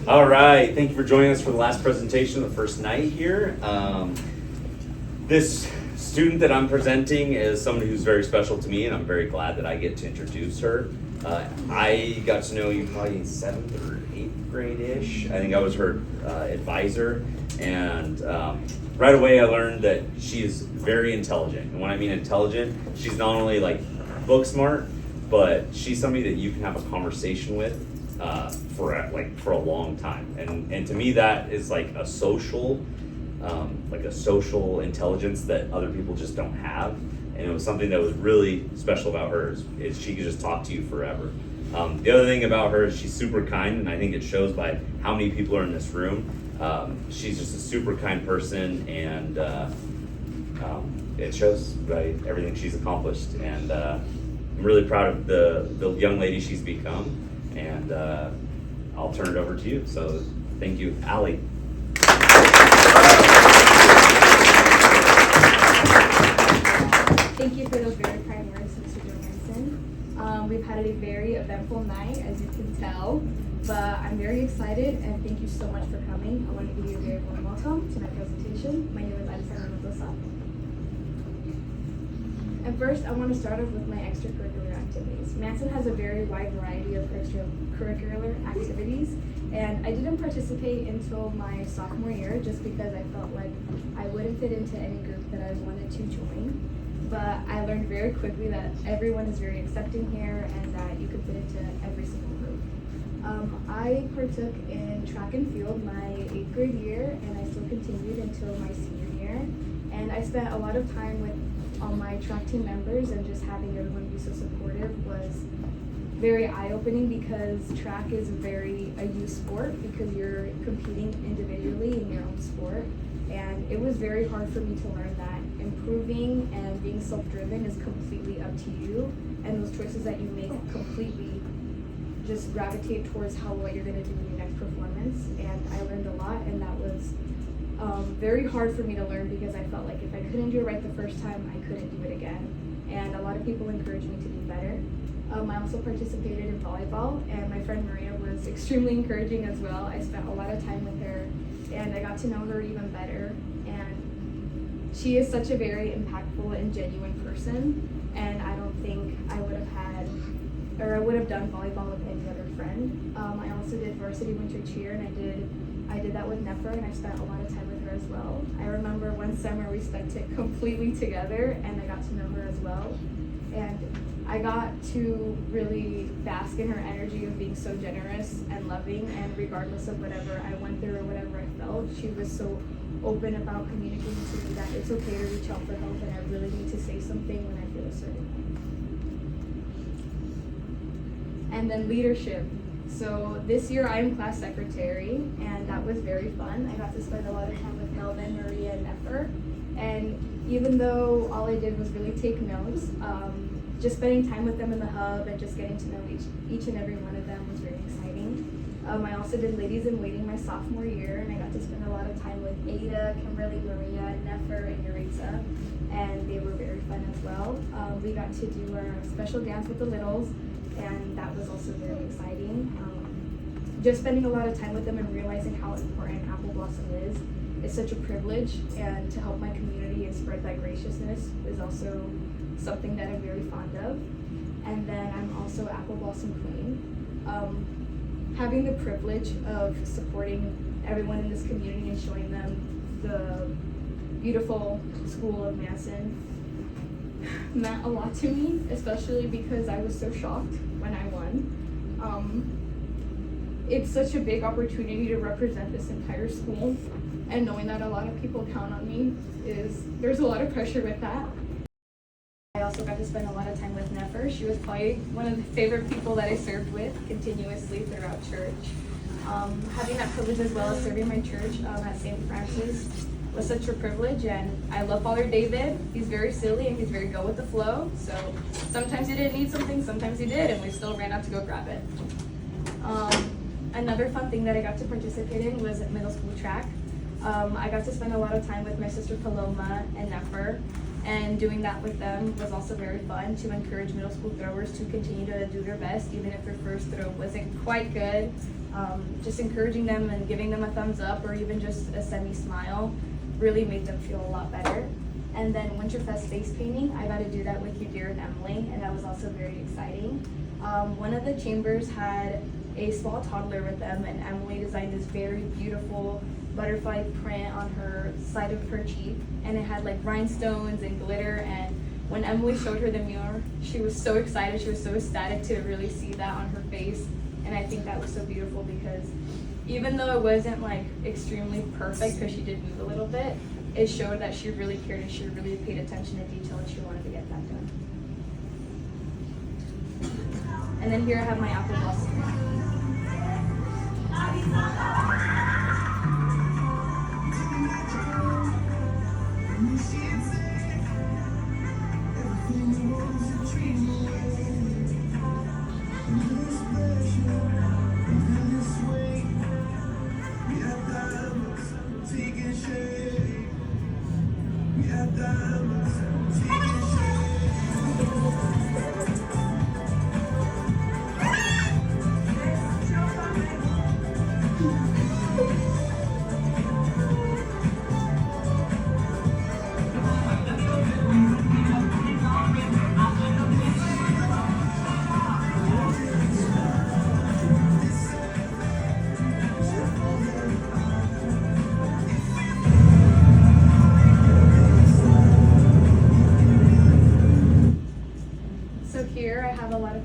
All right, thank you for joining us for the last presentation of the first night here. This student that I'm presenting is someone who's very special to me, and I'm very glad that I get to introduce her. I got to know you probably in 7th or 8th grade-ish. I think I was her advisor, and right away I learned that she is very intelligent. And when I mean intelligent, she's not only like book smart, but she's somebody that you can have a conversation with for a long time. And to me, that is like a social intelligence that other people just don't have. And it was something that was really special about her is she could just talk to you forever. The other thing about her is she's super kind, and I think it shows by how many people are in this room. She's just a super kind person, and it shows by everything she's accomplished. And I'm really proud of the young lady she's become, and I'll turn it over to you. So thank you, Allie. Thank you for those very kind words, Mr. Johansson. We've had a very eventful night, as you can tell, but I'm very excited, and thank you so much for coming. I want to give you a very warm welcome to my presentation. My name is Alissandra Mendoza. And first, I want to start off with my extracurricular activities. Manson has a very wide variety of extracurricular activities, and I didn't participate until my sophomore year just because I felt like I wouldn't fit into any group that I wanted to join. But I learned very quickly that everyone is very accepting here and that you can fit into every single group. I partook in track and field my 8th grade year, and I still continued until my senior year. And I spent a lot of time with all my track team members, and just having everyone be so supportive was very eye-opening, because track is a youth sport because you're competing individually in your own sport. And it was very hard for me to learn that improving and being self-driven is completely up to you, and those choices that you make completely just gravitate towards what you're going to do in your next performance. And I learned a lot, and that was very hard for me to learn, because I felt like if I couldn't do it right the first time, I couldn't do it again. And a lot of people encouraged me to do better. I also participated in volleyball, and my friend Maria was extremely encouraging as well. I spent a lot of time with her, and I got to know her even better. And she is such a very impactful and genuine person, and I don't think I would have done volleyball with any other friend. I also did varsity winter cheer, and I did that with Nefer, and I spent a lot of time with her as well. I remember one summer we spent it completely together, and I got to know her as well. And I got to really bask in her energy of being so generous and loving, and regardless of whatever I went through or whatever I felt, she was so open about communicating to me that it's okay to reach out for help, and I really need to say something when I feel a certain way. And then leadership. So this year I am class secretary, and that was very fun. I got to spend a lot of time with Melvin, Maria, and Nefer. And even though all I did was really take notes, just spending time with them in the hub and just getting to know each and every one of them was very exciting. I also did ladies in waiting my sophomore year, and I got to spend a lot of time with Ada, Kimberly, Maria, Nefer, and Yuritsa, and they were very fun as well. We got to do our special dance with the littles, and that was also very exciting. Just spending a lot of time with them and realizing how important Apple Blossom is such a privilege, and to help my community and spread that graciousness is also something that I'm very fond of. And then I'm also Apple Blossom Queen. Having the privilege of supporting everyone in this community and showing them the beautiful school of Manson meant a lot to me, especially because I was so shocked when I won. It's such a big opportunity to represent this entire school, and knowing that a lot of people count on me there's a lot of pressure with that. I also got to spend a lot of time with Nefer. She was probably one of the favorite people that I served with continuously throughout church. Having that privilege as well as serving my church at St. Francis was such a privilege, and I love Father David. He's very silly and he's very go with the flow, so sometimes he didn't need something, sometimes he did, and we still ran out to go grab it. Another fun thing that I got to participate in was middle school track. I got to spend a lot of time with my sister Paloma and Nefer, and doing that with them was also very fun to encourage middle school throwers to continue to do their best, even if their first throw wasn't quite good. Just encouraging them and giving them a thumbs up or even just a semi-smile really made them feel a lot better. And then Winterfest face painting, I got to do that with you, dear, and Emily, and that was also very exciting. One of the chambers had a small toddler with them, and Emily designed this very beautiful butterfly print on her side of her cheek, and it had like rhinestones and glitter. And when Emily showed her the mirror, she was so excited, she was so ecstatic to really see that on her face. And I think that was so beautiful because even though it wasn't like extremely perfect, because she did move a little bit, it showed that she really cared and she really paid attention to detail and she wanted to get that done. And then here I have my apple blossom.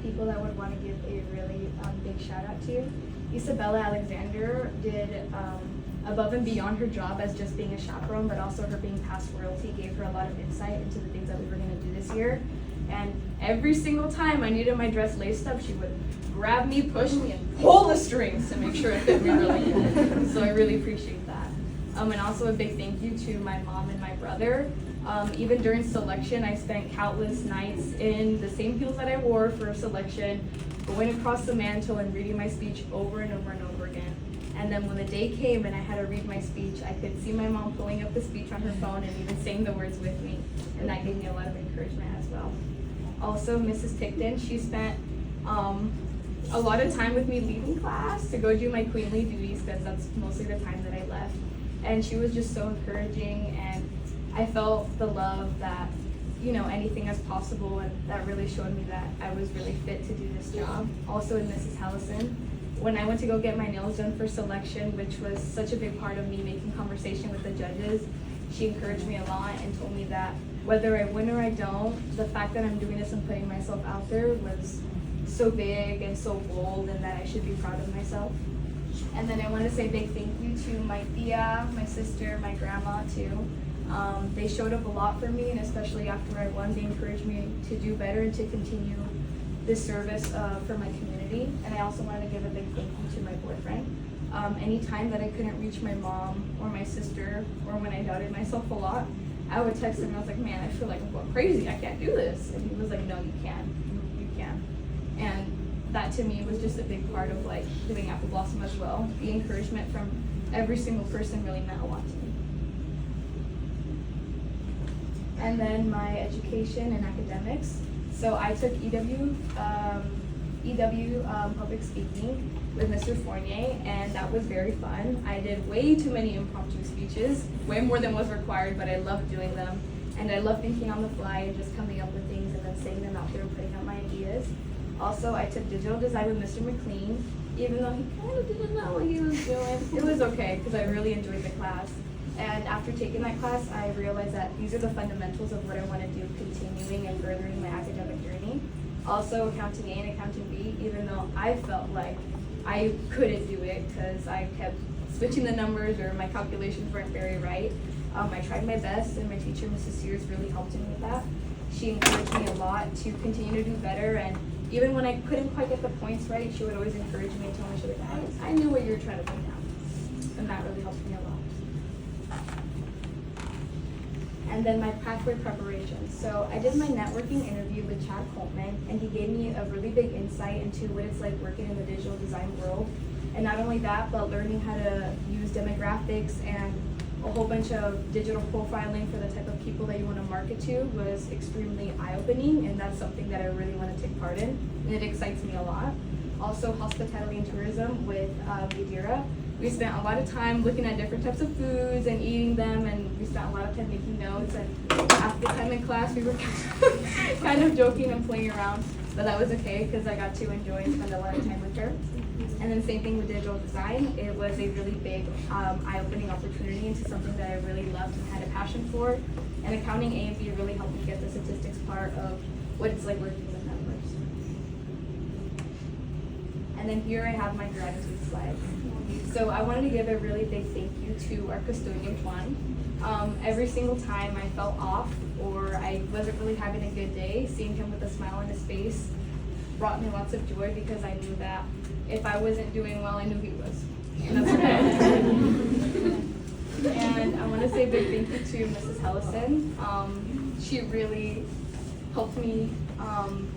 People that would want to give a really big shout out to. Alissandra did above and beyond her job as just being a chaperone, but also her being past royalty gave her a lot of insight into the things that we were going to do this year. And every single time I needed my dress laced up, she would grab me, push me, and pull the strings to make sure it fit me really good. So I really appreciate that. And also a big thank you to my mom and my brother. Even during selection, I spent countless nights in the same heels that I wore for selection, going across the mantle and reading my speech over and over and over again. And then when the day came and I had to read my speech, I could see my mom pulling up the speech on her phone and even saying the words with me. And that gave me a lot of encouragement as well. Also, Mrs. Picton, she spent a lot of time with me leaving class to go do my queenly duties because that's mostly the time that I left. And she was just so encouraging, and I felt the love that, you know, anything is possible, and that really showed me that I was really fit to do this job. Also in Mrs. Hellison, when I went to go get my nails done for selection, which was such a big part of me making conversation with the judges, she encouraged me a lot and told me that whether I win or I don't, the fact that I'm doing this and putting myself out there was so big and so bold, and that I should be proud of myself. And then I want to say a big thank you to my tia, my sister, my grandma too. They showed up a lot for me, and especially after I won, they encouraged me to do better and to continue this service for my community. And I also wanted to give a big thank you to my boyfriend. Anytime that I couldn't reach my mom or my sister, or when I doubted myself a lot, I would text him and I was like, man, I feel like I'm going crazy, I can't do this. And he was like, no, you can, you can. And that to me was just a big part of like doing Apple Blossom as well. The encouragement from every single person really meant a lot to me. And then my education and academics. So I took EW public speaking with Mr. Fournier, and that was very fun. I did way too many impromptu speeches, way more than was required, but I loved doing them. And I love thinking on the fly and just coming up with things and then saying them out there and putting out my ideas. Also, I took digital design with Mr. McLean, even though he kind of didn't know what he was doing. It was okay, because I really enjoyed the class. And after taking that class, I realized that these are the fundamentals of what I want to do, continuing and furthering my academic journey. Also, accounting A and accounting B, even though I felt like I couldn't do it because I kept switching the numbers or my calculations weren't very right. I tried my best, and my teacher, Mrs. Sears, really helped me with that. She encouraged me a lot to continue to do better, and even when I couldn't quite get the points right, she would always encourage me and tell me, she was like, I knew what you were trying to put down. And that really helped me a lot. And then my pathway preparation. So I did my networking interview with Chad Coltman, and he gave me a really big insight into what it's like working in the digital design world. And not only that, but learning how to use demographics and a whole bunch of digital profiling for the type of people that you want to market to was extremely eye-opening, and that's something that I really want to take part in, and it excites me a lot. also hospitality and tourism with Madeira. We spent a lot of time looking at different types of foods and eating them, and we spent a lot of time making notes. And half the time in class, we were kind of joking and playing around, but that was okay because I got to enjoy and spend a lot of time with her. And then same thing with digital design. It was a really big eye-opening opportunity into something that I really loved and had a passion for. And accounting A and B really helped me get the statistics part of what it's like working with numbers. And then here I have my gratitude slide. So I wanted to give a really big thank you to our custodian, Juan. Every single time I felt off or I wasn't really having a good day, seeing him with a smile on his face brought me lots of joy because I knew that if I wasn't doing well, I knew he was. And that's okay. And I want to say a big thank you to Mrs. Hellison. She really helped me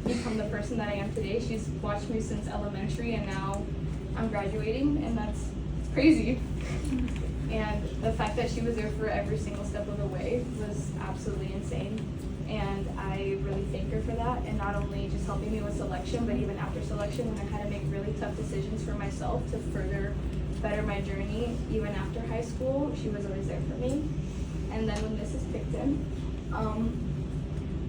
become the person that I am today. She's watched me since elementary and now I'm graduating, and that's crazy. And the fact that she was there for every single step of the way was absolutely insane. And I really thank her for that, and not only just helping me with selection, but even after selection when I had to make really tough decisions for myself to further better my journey, even after high school, she was always there for me. And then when Mrs. Picton,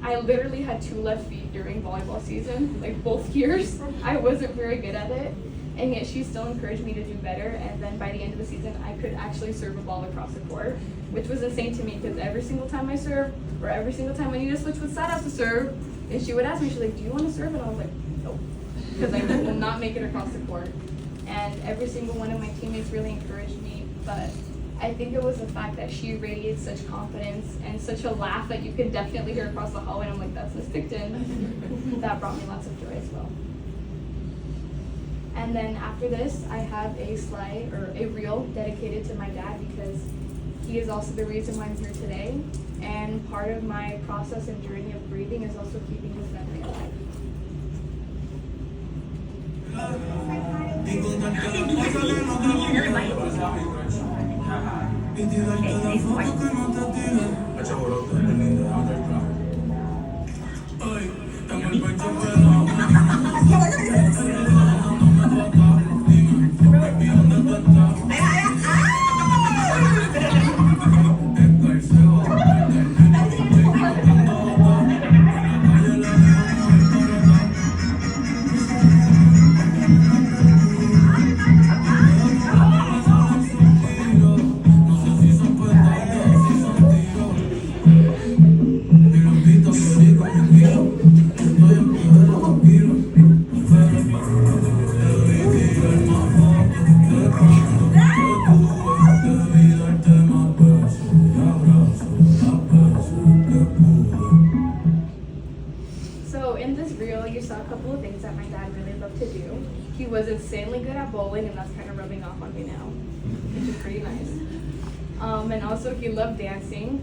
I literally had 2 left feet during volleyball season, like both years. I wasn't very good at it, and yet she still encouraged me to do better. And then by the end of the season, I could actually serve a ball across the court, which was insane to me because every single time I serve, or every single time I need to switch with side out to serve, and she would ask me, she's like, do you want to serve? And I was like, nope, because I will not make it across the court. And every single one of my teammates really encouraged me, but I think it was the fact that she radiated such confidence and such a laugh that you could definitely hear across the hallway, and I'm like, that's Miss Picton. That brought me lots of joy as well. And then after this, I have a slide, or a reel, dedicated to my dad because he is also the reason why I'm here today. And part of my process and journey of grieving is also keeping his memory alive. He was insanely good at bowling, and that's kind of rubbing off on me now, which is pretty nice. And also he loved dancing.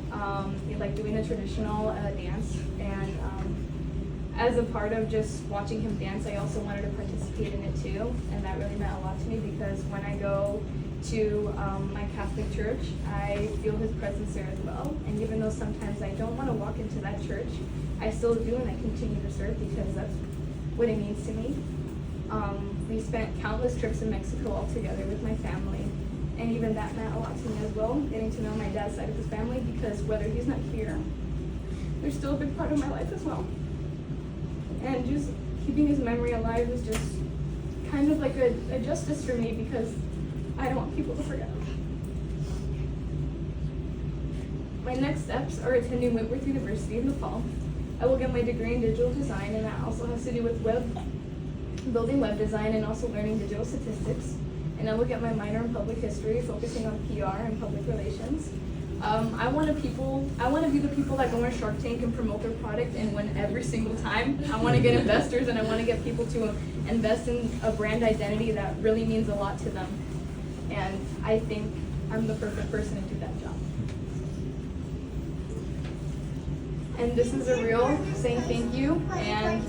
He liked doing the traditional dance, and as a part of just watching him dance, I also wanted to participate in it too, and that really meant a lot to me because when I go to my Catholic church, I feel his presence there as well. And even though sometimes I don't want to walk into that church, I still do, and I continue to serve because that's what it means to me. We spent countless trips in Mexico all together with my family, and even that meant a lot to me as well, getting to know my dad's side of his family, because whether he's not here, they're still a big part of my life as well. And just keeping his memory alive is just kind of like a justice for me because I don't want people to forget him. My next steps are attending Whitworth University in the fall. I will get my degree in digital design, and that also has to do with building web design and also learning digital statistics. And I will get my minor in public history, focusing on PR and public relations. I want to be the people that go on Shark Tank and promote their product and win every single time. I want to get investors, and I want to get people to invest in a brand identity that really means a lot to them. And I think I'm the perfect person to do that job. And this is a reel saying thank you, and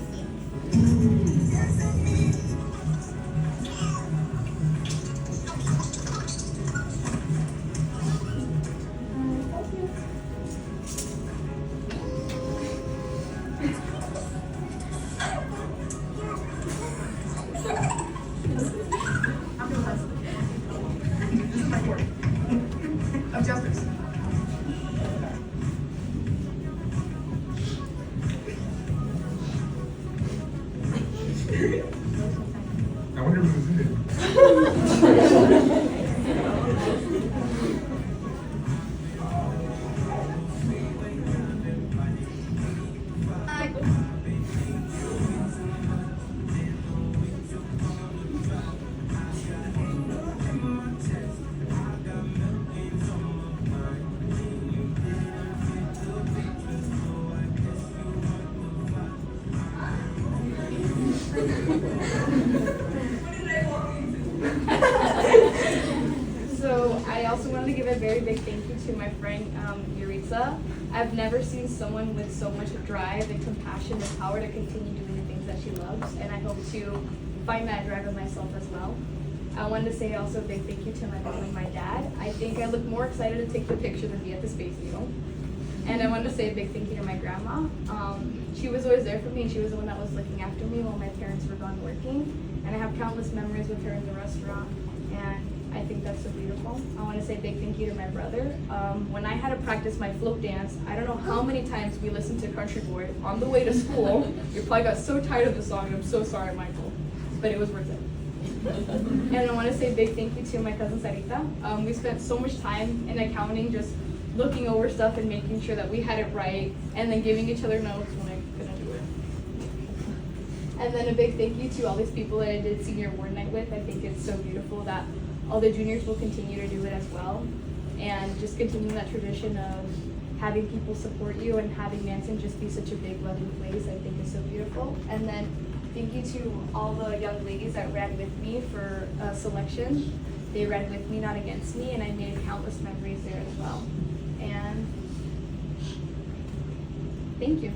I also wanted to give a very big thank you to my friend Yuritsa. I've never seen someone with so much drive and compassion and power to continue doing the things that she loves, and I hope to find that drive in myself as well. I wanted to say also a big thank you to my mom and my dad. I think I look more excited to take the picture than be at the Space Needle. And I wanted to say a big thank you to my grandma. She was always there for me. She was the one that was looking after me while my parents were gone working. And I have countless memories with her in the restaurant. And I think that's so beautiful. I want to say a big thank you to my brother. When I had to practice my float dance, I don't know how many times we listened to Country Boy on the way to school. We probably got so tired of the song, and I'm so sorry, Michael. But it was worth it. And I want to say a big thank you to my cousin Sarita. We spent so much time in accounting just looking over stuff and making sure that we had it right, and then giving each other notes when I couldn't do it. And then a big thank you to all these people that I did senior award night with. I think it's so beautiful that all the juniors will continue to do it as well, and just continuing that tradition of having people support you and having Manson just be such a big loving place, I think is so beautiful. And then thank you to all the young ladies that ran with me for selection. They ran with me, not against me, and I made countless memories there as well. And thank you.